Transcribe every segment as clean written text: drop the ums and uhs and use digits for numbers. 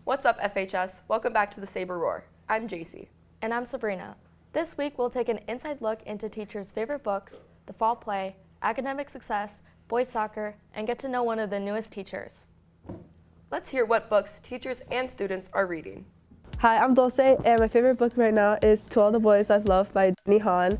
What's up, FHS? Welcome back to the Saber Roar. I'm JC. And I'm Sabrina. This week we'll take an inside look into teachers' favorite books, the fall play, academic success, boys soccer, and get to know one of the newest teachers. Let's hear what books teachers and students are reading. Hi, I'm Dulce, and my favorite book right now is To All the Boys I've Loved by Jenny Han.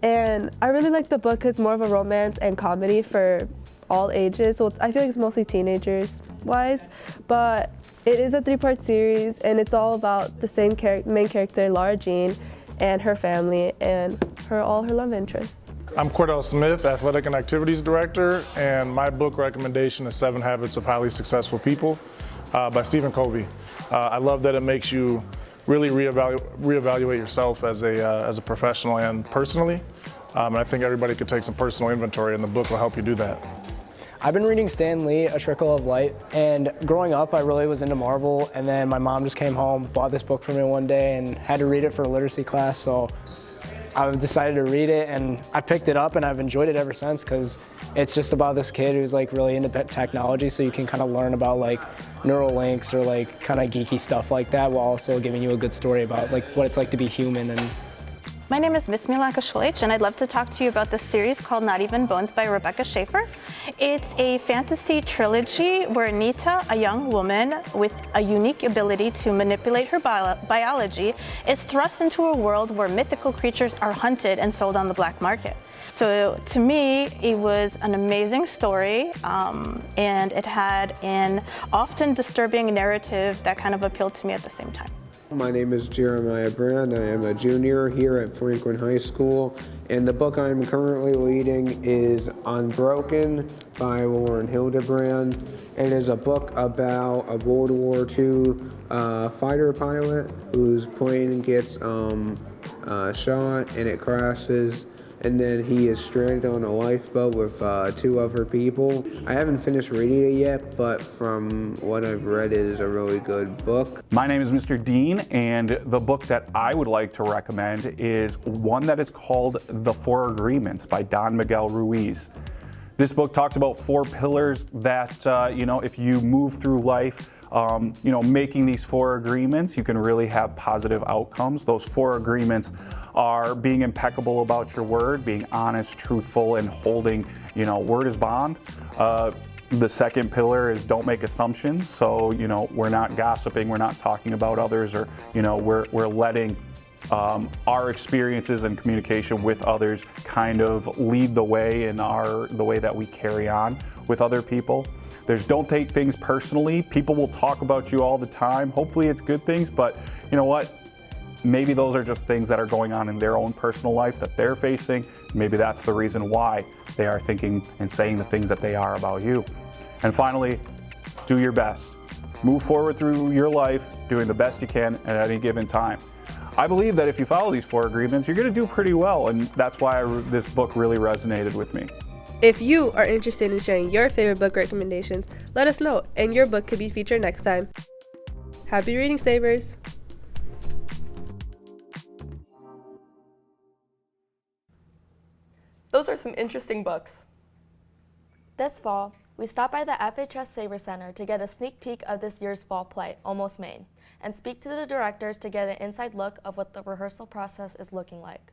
And I really like the book because it's more of a romance and comedy for all ages. So I feel like it's mostly teenagers wise, but it is a 3-part series and it's all about the same main character, Laura Jean, and her family and all her love interests. I'm Cordell Smith, Athletic and Activities Director, and my book recommendation is 7 Habits of Highly Successful People by Stephen Covey. I love that it makes you really reevaluate yourself as a professional and personally. And I think everybody could take some personal inventory, and the book will help you do that. I've been reading Stan Lee, A Trickle of Light, and growing up I really was into Marvel, and then my mom just came home, bought this book for me one day, and had to read it for a literacy class, so I decided to read it, and I picked it up and I've enjoyed it ever since because it's just about this kid who's like really into technology, so you can kind of learn about like neural links or like kind of geeky stuff like that while also giving you a good story about like what it's like to be human. And my name is Miss Milanka Schleich, and I'd love to talk to you about this series called Not Even Bones by Rebecca Schaefer. It's a fantasy trilogy where Nita, a young woman with a unique ability to manipulate her biology, is thrust into a world where mythical creatures are hunted and sold on the black market. So to me, it was an amazing story, and it had an often disturbing narrative that kind of appealed to me at the same time. My name is Jeremiah Brand. I am a junior here at Franklin High School, and the book I'm currently reading is Unbroken by Lauren Hildebrand. It is a book about a World War II fighter pilot whose plane gets shot and it crashes, and then he is stranded on a lifeboat with 2 other people. I haven't finished reading it yet, but from what I've read, it is a really good book. My name is Mr. Dean, and the book that I would like to recommend is one that is called The 4 Agreements by Don Miguel Ruiz. This book talks about 4 pillars that, if you move through life, making these 4 agreements, you can really have positive outcomes. Those 4 agreements are being impeccable about your word, being honest, truthful, and holding, word is bond. The second pillar is don't make assumptions. So, we're not gossiping, we're not talking about others, or, we're letting our experiences and communication with others kind of lead the way in the way that we carry on with other people. There's don't take things personally. People will talk about you all the time. Hopefully it's good things, but you know what? Maybe those are just things that are going on in their own personal life that they're facing. Maybe that's the reason why they are thinking and saying the things that they are about you. And finally, do your best. Move forward through your life doing the best you can at any given time. I believe that if you follow these 4 agreements, you're going to do pretty well, and that's why this book really resonated with me. If you are interested in sharing your favorite book recommendations, let us know, and your book could be featured next time. Happy reading, Sabers! Those are some interesting books. This fall, we stopped by the FHS Saber Center to get a sneak peek of this year's fall play, Almost Maine, and speak to the directors to get an inside look of what the rehearsal process is looking like.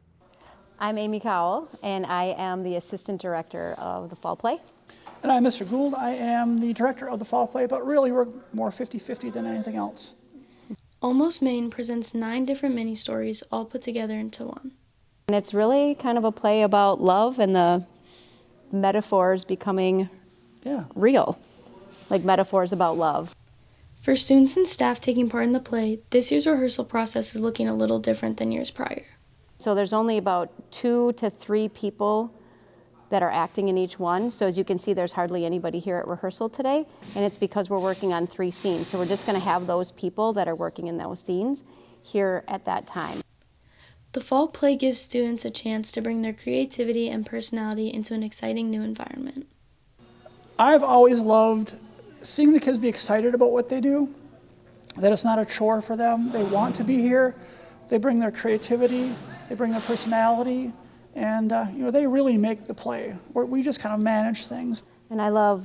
I'm Amy Cowell, and I am the assistant director of the fall play. And I'm Mr. Gould. I am the director of the fall play, but really we're more 50-50 than anything else. Almost Maine presents 9 different mini-stories all put together into one. And it's really kind of a play about love and the metaphors becoming real, like metaphors about love. For students and staff taking part in the play, this year's rehearsal process is looking a little different than years prior. So there's only about 2 to 3 people that are acting in each one. So as you can see, there's hardly anybody here at rehearsal today, and it's because we're working on 3 scenes. So we're just going to have those people that are working in those scenes here at that time. The fall play gives students a chance to bring their creativity and personality into an exciting new environment. I've always loved seeing the kids be excited about what they do, that it's not a chore for them. They want to be here. They bring their creativity, they bring their personality, and they really make the play. We just kind of manage things. And I love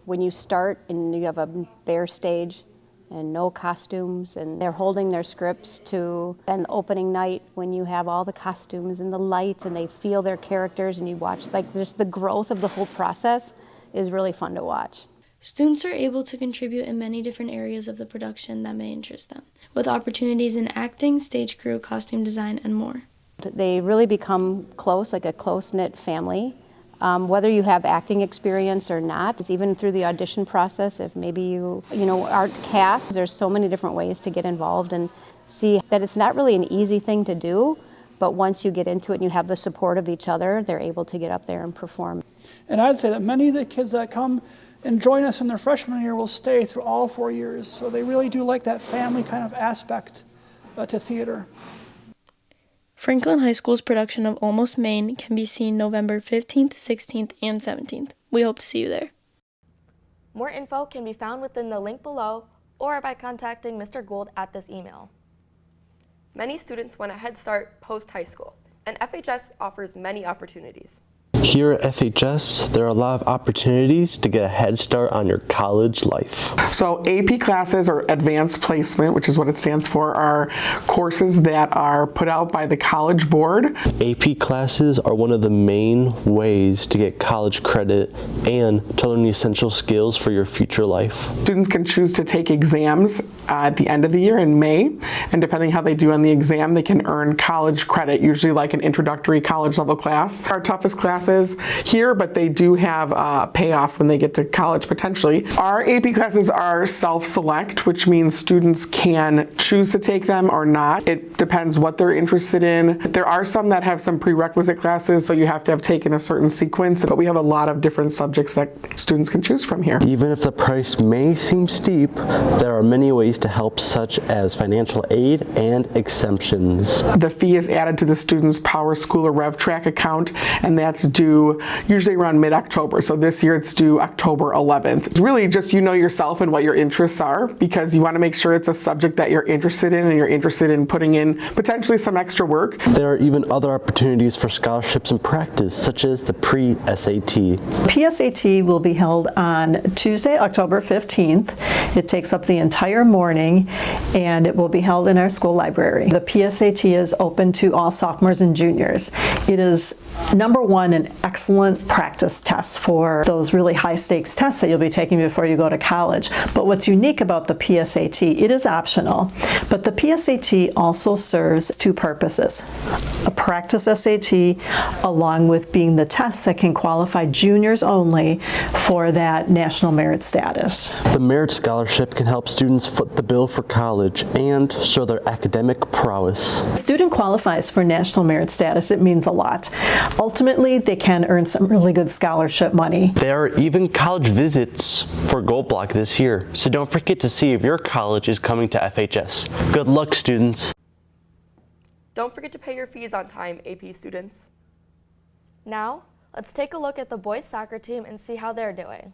when you start and you have a bare stage and no costumes, and they're holding their scripts to then opening night when you have all the costumes and the lights and they feel their characters and you watch, like, just the growth of the whole process is really fun to watch. Students are able to contribute in many different areas of the production that may interest them, with opportunities in acting, stage crew, costume design, and more. They really become close, like a close-knit family. Whether you have acting experience or not, even through the audition process, if maybe you aren't cast, there's so many different ways to get involved and see that it's not really an easy thing to do, but once you get into it and you have the support of each other, they're able to get up there and perform. And I'd say that many of the kids that come and join us in their freshman year will stay through all 4 years. So they really do like that family kind of aspect to theater. Franklin High School's production of Almost Maine can be seen November 15th, 16th, and 17th. We hope to see you there. More info can be found within the link below or by contacting Mr. Gould at this email. Many students want a head start post-high school, and FHS offers many opportunities. Here at FHS, there are a lot of opportunities to get a head start on your college life. So AP classes, or advanced placement, which is what it stands for, are courses that are put out by the College Board. AP classes are one of the main ways to get college credit and to learn the essential skills for your future life. Students can choose to take exams at the end of the year in May, and depending how they do on the exam, they can earn college credit, usually like an introductory college level class. Our toughest classes here, but they do have a payoff when they get to college potentially. Our AP classes are self-select, which means students can choose to take them or not. It depends what they're interested in. There are some that have some prerequisite classes, so you have to have taken a certain sequence, but we have a lot of different subjects that students can choose from here. Even if the price may seem steep, there are many ways to help, such as financial aid and exemptions. The fee is added to the student's Power School or RevTrack account, and that's due usually around mid-October. So this year it's due October 11th. It's really just yourself and what your interests are, because you want to make sure it's a subject that you're interested in and you're interested in putting in potentially some extra work. There are even other opportunities for scholarships and practice, such as the pre-SAT. PSAT will be held on Tuesday, October 15th. It takes up the entire morning and it will be held in our school library. The PSAT is open to all sophomores and juniors. It is number one, an excellent practice test for those really high stakes tests that you'll be taking before you go to college. But what's unique about the PSAT, it is optional, but the PSAT also serves two purposes. A practice SAT, along with being the test that can qualify juniors only for that national merit status. The Merit Scholarship can help students foot the bill for college and show their academic prowess. A student qualifies for national merit status, it means a lot. Ultimately, they can earn some really good scholarship money. There are even college visits for Gold Block this year, so don't forget to see if your college is coming to FHS. Good luck, students. Don't forget to pay your fees on time, AP students. Now, let's take a look at the boys soccer team and see how they're doing.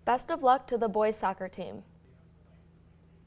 Best of luck to the boys soccer team.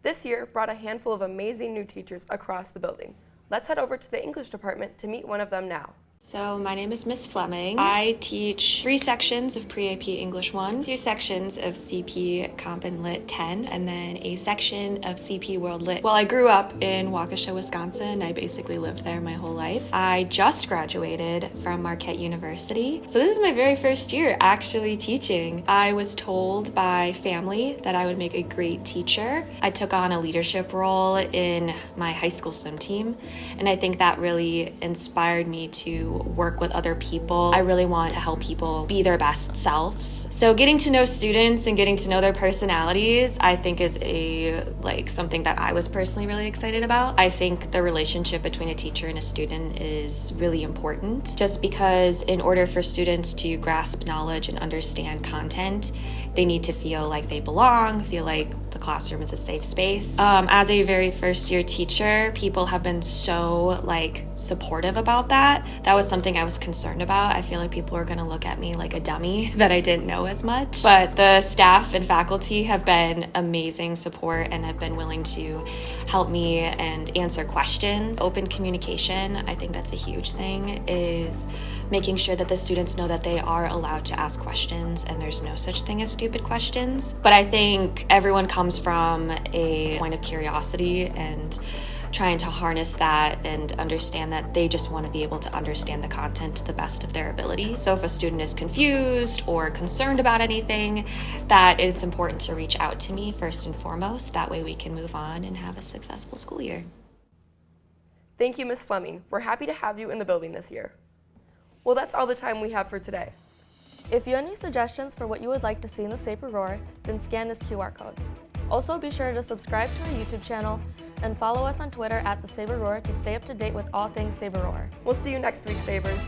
This year brought a handful of amazing new teachers across the building. Let's head over to the English department to meet one of them now. So my name is Miss Fleming. I teach 3 sections of Pre-AP English 1, 2 sections of CP Comp and Lit 10, and then a section of CP World Lit. Well, I grew up in Waukesha, Wisconsin. I basically lived there my whole life. I just graduated from Marquette University. So this is my very first year actually teaching. I was told by family that I would make a great teacher. I took on a leadership role in my high school swim team, and I think that really inspired me to work with other people. I really want to help people be their best selves. So getting to know students and getting to know their personalities, I think is something that I was personally really excited about. I think the relationship between a teacher and a student is really important, just because in order for students to grasp knowledge and understand content, they need to feel like they belong, feel like the classroom is a safe space. As a very first year teacher, people have been so supportive about that. That was something I was concerned about. I feel like people are gonna look at me like a dummy that I didn't know as much. But the staff and faculty have been amazing support and have been willing to help me and answer questions. Open communication, I think that's a huge thing, is making sure that the students know that they are allowed to ask questions and there's no such thing as stupid questions. But I think everyone comes from a point of curiosity and trying to harness that and understand that they just want to be able to understand the content to the best of their ability. So if a student is confused or concerned about anything, that it's important to reach out to me first and foremost. That way we can move on and have a successful school year. Thank you, Ms. Fleming. We're happy to have you in the building this year. Well, that's all the time we have for today. If you have any suggestions for what you would like to see in the Saber Roar, then scan this QR code. Also, be sure to subscribe to our YouTube channel and follow us on Twitter @the Saber Roar to stay up to date with all things Saber Roar. We'll see you next week, Sabers.